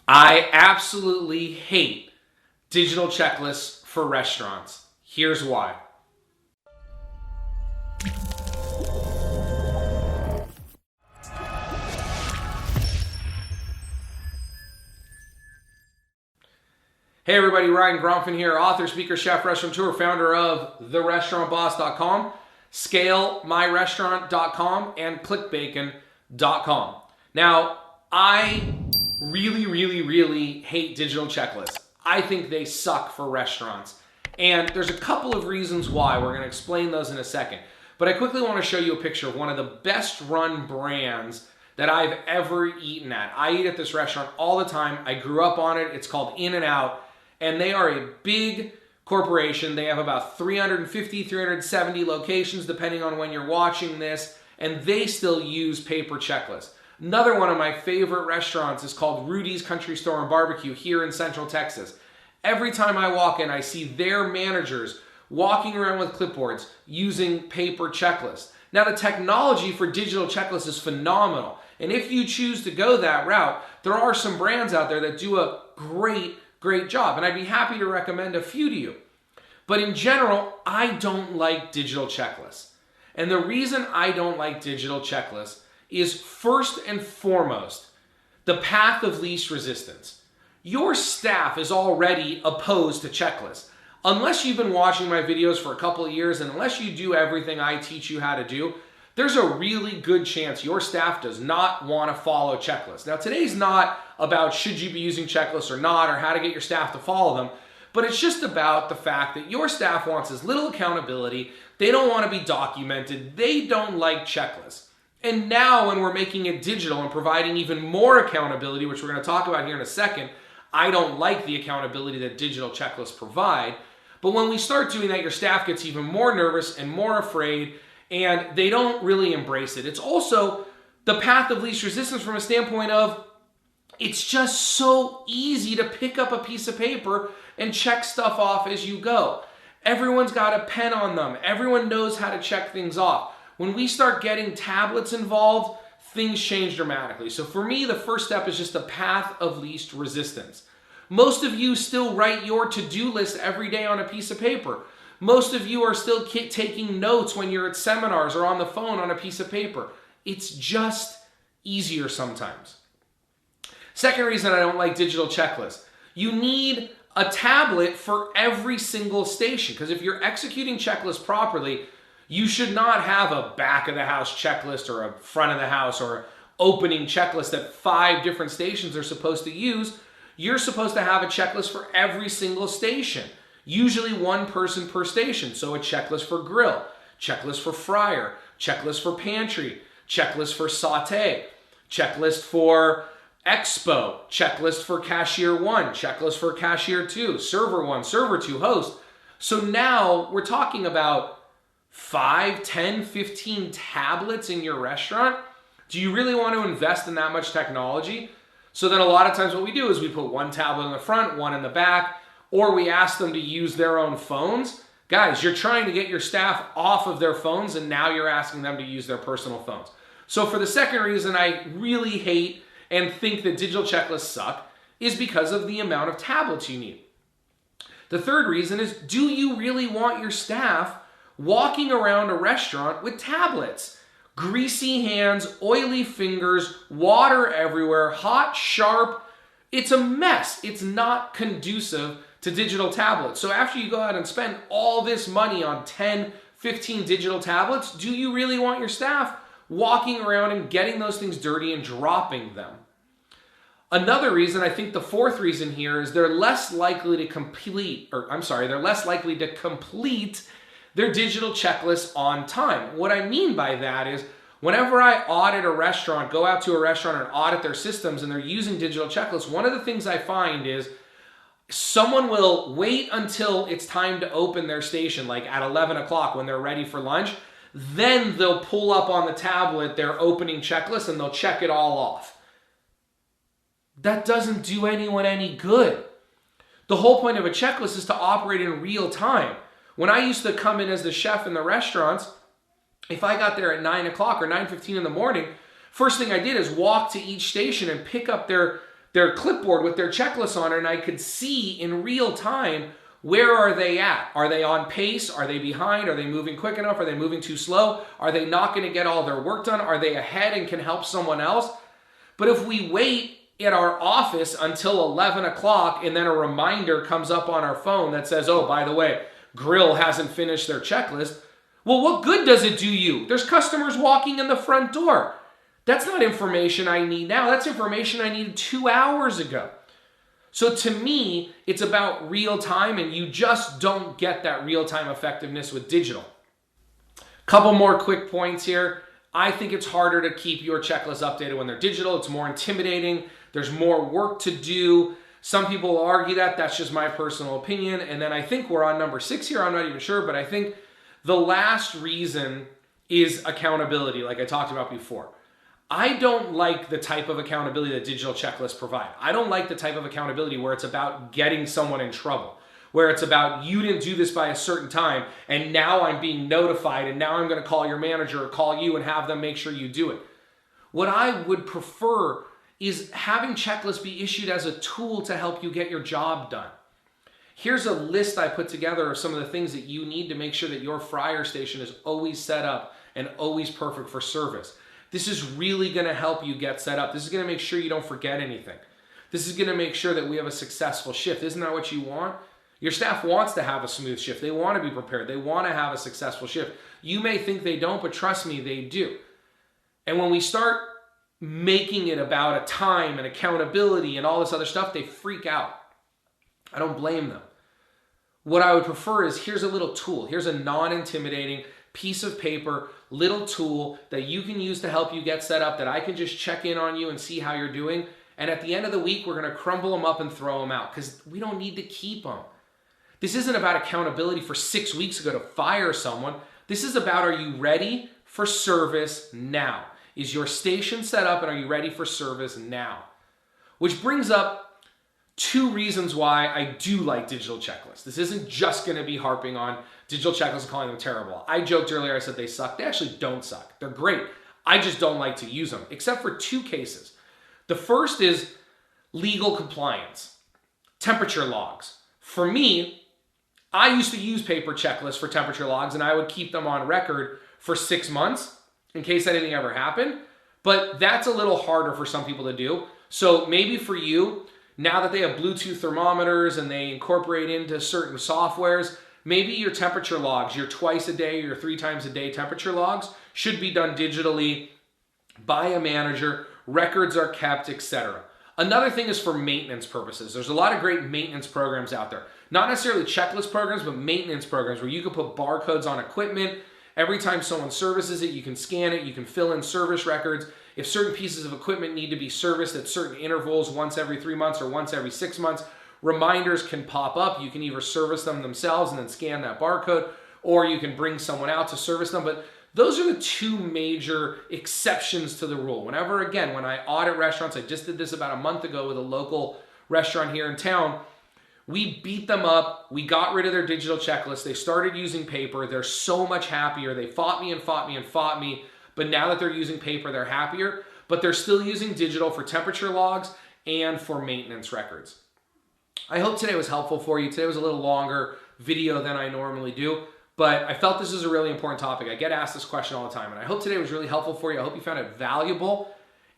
I absolutely hate digital checklists for restaurants. Here's why. Hey everybody, Ryan Gromfin here, author, speaker, chef, restaurateur, founder of therestaurantboss.com, scalemyrestaurant.com, and clickbacon.com. Now, I really hate digital checklists. I think they suck for restaurants. And there's a couple of reasons why. We're going to explain those in a second. But I quickly want to show you a picture of one of the best run brands that I've ever eaten at. I eat at this restaurant all the time. I grew up on it. It's called In-N-Out. And they are a big corporation. They have about 350, 370 locations, depending on when you're watching this. And they still use paper checklists. Another one of my favorite restaurants is called Rudy's Country Store and Barbecue here in Central Texas. Every time I walk in, I see their managers walking around with clipboards using paper checklists. Now, the technology for digital checklists is phenomenal. And if you choose to go that route, there are some brands out there that do a great job. And I'd be happy to recommend a few to you. But in general, I don't like digital checklists. And the reason I don't like digital checklists is first and foremost, the path of least resistance. Your staff is already opposed to checklists. Unless you've been watching my videos for a couple of years, and unless you do everything I teach you how to do, there's a really good chance your staff does not want to follow checklists. Now, today's not about should you be using checklists or not, or how to get your staff to follow them, but it's just about the fact that your staff wants as little accountability. They don't want to be documented. They don't like checklists. And now when we're making it digital and providing even more accountability, which we're going to talk about here in a second, I don't like the accountability that digital checklists provide. But when we start doing that, your staff gets even more nervous and more afraid, and they don't really embrace it. It's also the path of least resistance from a standpoint of it's just so easy to pick up a piece of paper and check stuff off as you go. Everyone's got a pen on them. Everyone knows how to check things off. When we start getting tablets involved, things change dramatically. So for me, the first step is just the path of least resistance. Most of you still write your to-do list every day on a piece of paper. Most of you are still taking notes when you're at seminars or on the phone on a piece of paper. It's just easier sometimes. Second reason I don't like digital checklists. You need a tablet for every single station, because if you're executing checklists properly, you should not have a back of the house checklist or a front of the house or an opening checklist that 5 different stations are supposed to use. You're supposed to have a checklist for every single station. Usually one person per station. So a checklist for grill, checklist for fryer, checklist for pantry, checklist for saute, checklist for expo, checklist for cashier 1, checklist for cashier 2, server 1, server 2, host. So now we're talking about 5, 10, 15 tablets in your restaurant. Do you really want to invest in that much technology? So then a lot of times what we do is we put one tablet in the front, one in the back, or we ask them to use their own phones. Guys, you're trying to get your staff off of their phones, and now you're asking them to use their personal phones. So for the second reason I really hate and think that digital checklists suck is because of the amount of tablets you need. The third reason is, do you really want your staff walking around a restaurant with tablets? Greasy hands, oily fingers, water everywhere, hot, sharp. It's a mess. It's not conducive to digital tablets. So after you go out and spend all this money on 10, 15 digital tablets, do you really want your staff walking around and getting those things dirty and dropping them? Another reason, I think the fourth reason here, is they're less likely to complete their digital checklists on time. What I mean by that is, whenever I audit a restaurant, go out to a restaurant and audit their systems and they're using digital checklists, one of the things I find is someone will wait until it's time to open their station, like at 11 o'clock when they're ready for lunch. Then they'll pull up on the tablet their opening checklist and they'll check it all off. That doesn't do anyone any good. The whole point of a checklist is to operate in real time. When I used to come in as the chef in the restaurants, if I got there at 9 o'clock or 9:15 in the morning, first thing I did is walk to each station and pick up their their clipboard with their checklists on it, and I could see in real time, where are they at? Are they on pace? Are they behind? Are they moving quick enough? Are they moving too slow? Are they not going to get all their work done? Are they ahead and can help someone else? But if we wait at our office until 11 o'clock and then a reminder comes up on our phone that says, oh, by the way, Grill hasn't finished their checklist, well, what good does it do you? There's customers walking in the front door. That's not information I need now. That's information I needed 2 hours ago. So to me, it's about real time, and you just don't get that real time effectiveness with digital. Couple more quick points here. I think it's harder to keep your checklist updated when they're digital. It's more intimidating. There's more work to do. Some people will argue that. That's just my personal opinion. And then I think we're on number 6 here. I'm not even sure, but I think the last reason is accountability, like I talked about before. I don't like the type of accountability that digital checklists provide. I don't like the type of accountability where it's about getting someone in trouble, where it's about you didn't do this by a certain time and now I'm being notified and now I'm going to call your manager or call you and have them make sure you do it. What I would prefer is having checklists be issued as a tool to help you get your job done. Here's a list I put together of some of the things that you need to make sure that your fryer station is always set up and always perfect for service. This is really going to help you get set up. This is going to make sure you don't forget anything. This is going to make sure that we have a successful shift. Isn't that what you want? Your staff wants to have a smooth shift. They want to be prepared. They want to have a successful shift. You may think they don't, but trust me, they do. And when we start making it about a time and accountability and all this other stuff, they freak out. I don't blame them. What I would prefer is here's a little tool. Here's a non-intimidating piece of paper, little tool that you can use to help you get set up, that I can just check in on you and see how you're doing. And at the end of the week, we're going to crumble them up and throw them out because we don't need to keep them. This isn't about accountability for 6 weeks ago to fire someone. This is about, are you ready for service now? Is your station set up and are you ready for service now? Which brings up 2 reasons why I do like digital checklists. This isn't just going to be harping on digital checklists and calling them terrible. I joked earlier, I said they suck. They actually don't suck. They're great. I just don't like to use them, except for 2 cases. The first is legal compliance, temperature logs. For me, I used to use paper checklists for temperature logs, and I would keep them on record for 6 months in case anything ever happened. But that's a little harder for some people to do. So maybe for you, now that they have Bluetooth thermometers and they incorporate into certain softwares, maybe your temperature logs, your twice a day, your 3 times a day temperature logs should be done digitally by a manager. Records are kept, etc. Another thing is for maintenance purposes. There's a lot of great maintenance programs out there. Not necessarily checklist programs, but maintenance programs where you can put barcodes on equipment. Every time someone services it, you can scan it, you can fill in service records. If certain pieces of equipment need to be serviced at certain intervals, once every 3 months or once every 6 months, reminders can pop up. You can either service them themselves and then scan that barcode, or you can bring someone out to service them. But those are the 2 major exceptions to the rule. Whenever, again, when I audit restaurants, I just did this about a month ago with a local restaurant here in town, we beat them up. We got rid of their digital checklist. They started using paper. They're so much happier. They fought me and fought me and fought me. But now that they're using paper, they're happier. But they're still using digital for temperature logs and for maintenance records. I hope today was helpful for you. Today was a little longer video than I normally do, but I felt this was a really important topic. I get asked this question all the time, and I hope today was really helpful for you. I hope you found it valuable,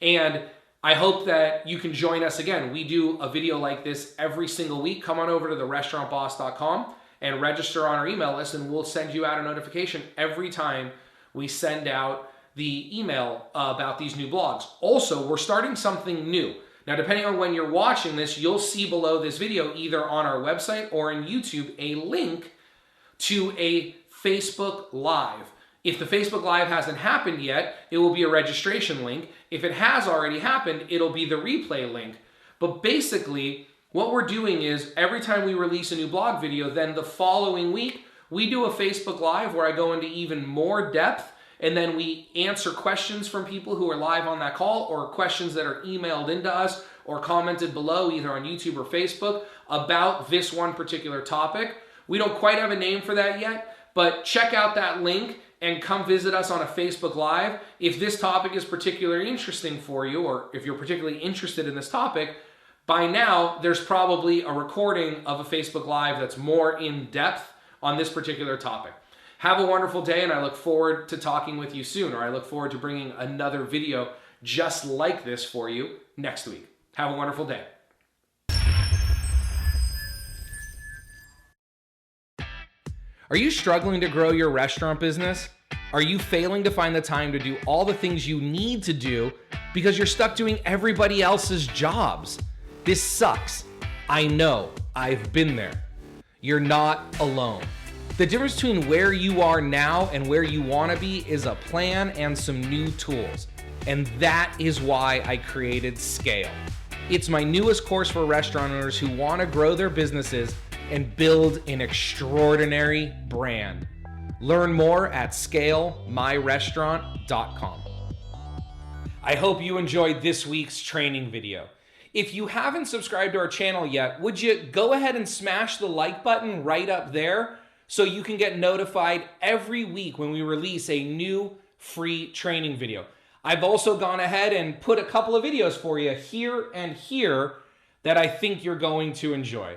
and I hope that you can join us again. We do a video like this every single week. Come on over to therestaurantboss.com and register on our email list, and we'll send you out a notification every time we send out the email about these new blogs. Also, we're starting something new. Now, depending on when you're watching this, you'll see below this video, either on our website or in YouTube, a link to a Facebook Live. If the Facebook Live hasn't happened yet, it will be a registration link. If it has already happened, it'll be the replay link. But basically, what we're doing is every time we release a new blog video, then the following week, we do a Facebook Live where I go into even more depth, and then we answer questions from people who are live on that call, or questions that are emailed into us or commented below either on YouTube or Facebook about this one particular topic. We don't quite have a name for that yet, but check out that link and come visit us on a Facebook Live. If this topic is particularly interesting for you, or if you're particularly interested in this topic, By now, there's probably a recording of a Facebook Live that's more in depth on this particular topic. Have a wonderful day, and I look forward to talking with you soon, or I look forward to bringing another video just like this for you next week. Have a wonderful day. Are you struggling to grow your restaurant business? Are you failing to find the time to do all the things you need to do because you're stuck doing everybody else's jobs? This sucks. I know. I've been there. You're not alone. The difference between where you are now and where you want to be is a plan and some new tools. And that is why I created Scale. It's my newest course for restaurant owners who want to grow their businesses and build an extraordinary brand. Learn more at scalemyrestaurant.com. I hope you enjoyed this week's training video. If you haven't subscribed to our channel yet, would you go ahead and smash the like button right up there so you can get notified every week when we release a new free training video. I've also gone ahead and put a couple of videos for you here and here that I think you're going to enjoy.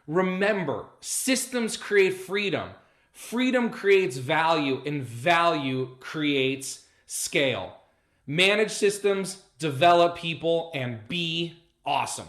Remember, systems create freedom. Freedom creates value, and value creates scale. Manage systems, develop people, and be awesome.